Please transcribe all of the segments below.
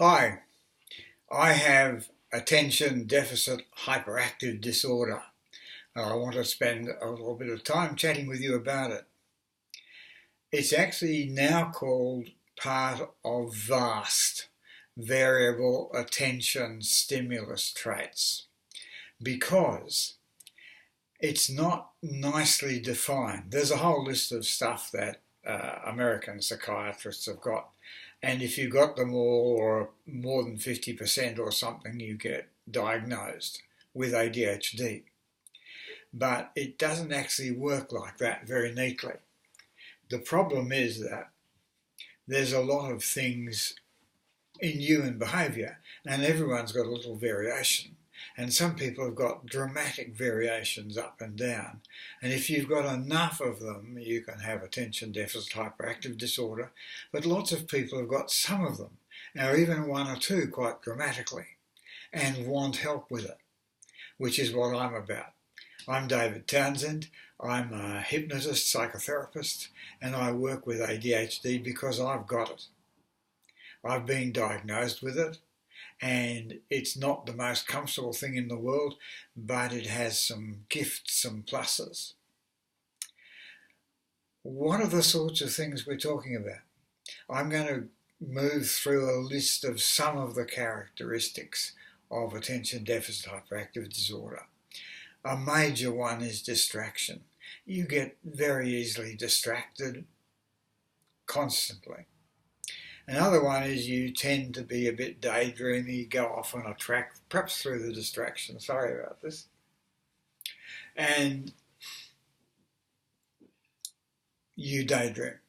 Hi, I have attention deficit hyperactive disorder. I want to spend a little bit of time chatting with you about it. It's actually now called part of VAST, variable attention stimulus traits, because it's not nicely defined. There's a whole list of stuff that American psychiatrists have got, and if you've got them all or more than 50% or something, you get diagnosed with ADHD. But it doesn't actually work like that very neatly. The problem is that there's a lot of things in human behaviour, and everyone's got a little variation. And some people have got dramatic variations up and down. And if you've got enough of them, you can have attention deficit hyperactive disorder. But lots of people have got some of them, or even one or two quite dramatically, and want help with it, which is what I'm about. I'm David Townsend. I'm a hypnotist, psychotherapist, and I work with ADHD because I've got it. I've been diagnosed with it, and it's not the most comfortable thing in the world, but it has some gifts, some pluses. What are the sorts of things we're talking about? I'm going to move through a list of some of the characteristics of attention deficit hyperactive disorder. A major one is distraction. You get very easily distracted constantly. Another one is you tend to be a bit daydreamy, go off on a track, perhaps through the distraction. Sorry about this. And you daydream.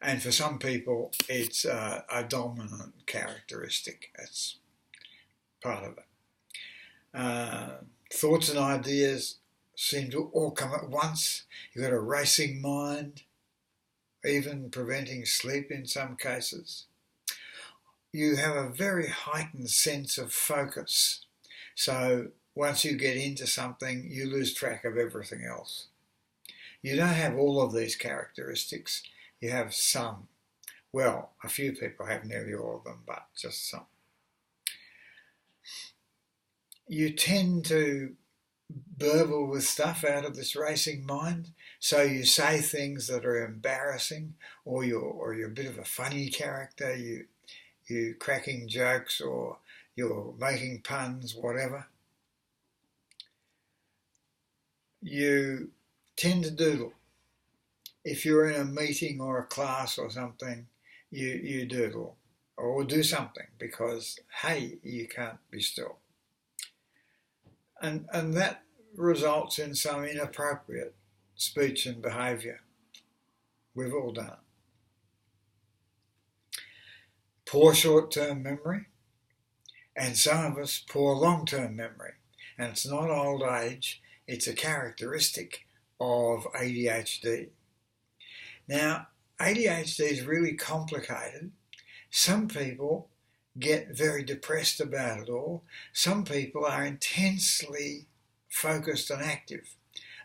And for some people, it's a dominant characteristic. That's part of it. Thoughts and ideas seem to all come at once. You've got a racing mind, even preventing sleep in some cases. You have a very heightened sense of focus. So once you get into something, you lose track of everything else. You don't have all of these characteristics. You have some. Well, a few people have nearly all of them, but just some. You tend to burble with stuff out of this racing mind, so you say things that are embarrassing, or you're a bit of a funny character. You're cracking jokes, or you're making puns, whatever. You tend to doodle. If you're in a meeting or a class or something, you doodle or do something because, hey, you can't be still. And that results in some inappropriate speech and behaviour. We've all done it. Poor short-term memory, and some of us poor long-term memory. And it's not old age, it's a characteristic of ADHD. Now, ADHD is really complicated. Some people get very depressed about it all. Some people are intensely focused and active.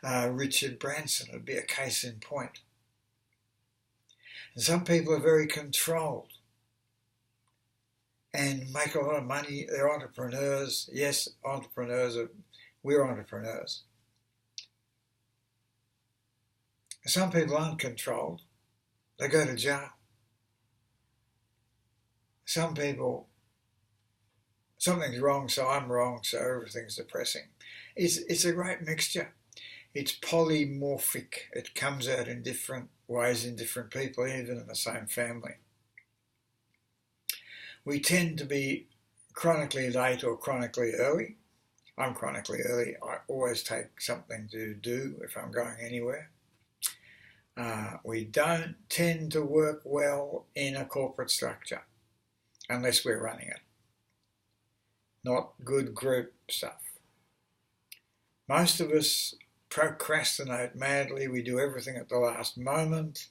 Richard Branson would be a case in point. And some people are very controlled and make a lot of money. They're entrepreneurs. Yes, we're entrepreneurs. Some people aren't controlled. They go to jail. Some people, something's wrong, so I'm wrong, so everything's depressing. It's a great mixture. It's polymorphic. It comes out in different ways in different people, even in the same family. We tend to be chronically late or chronically early. I'm chronically early. I always take something to do if I'm going anywhere. We don't tend to work well in a corporate structure unless we're running it. Not good group stuff. Most of us procrastinate madly. We do everything at the last moment.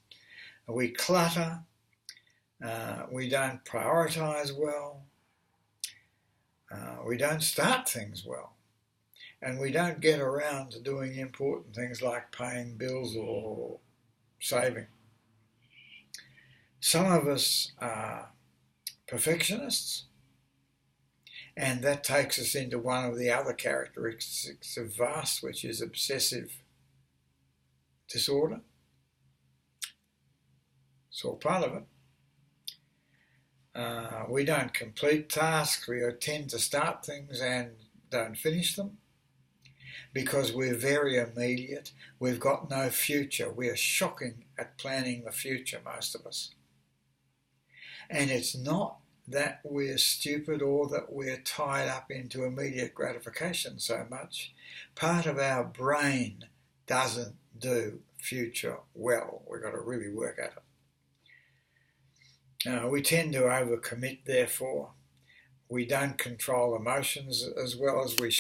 We clutter. We don't prioritise well. We don't start things well. And we don't get around to doing important things like paying bills or saving. Some of us perfectionists. And that takes us into one of the other characteristics of VAST, which is obsessive disorder. It's all part of it. We don't complete tasks. We tend to start things and don't finish them because we're very immediate. We've got no future. We are shocking at planning the future, most of us. And it's not that we're stupid or that we're tied up into immediate gratification so much. Part of our brain doesn't do future well. We've got to really work at it. We tend to overcommit, therefore. We don't control emotions as well as we should.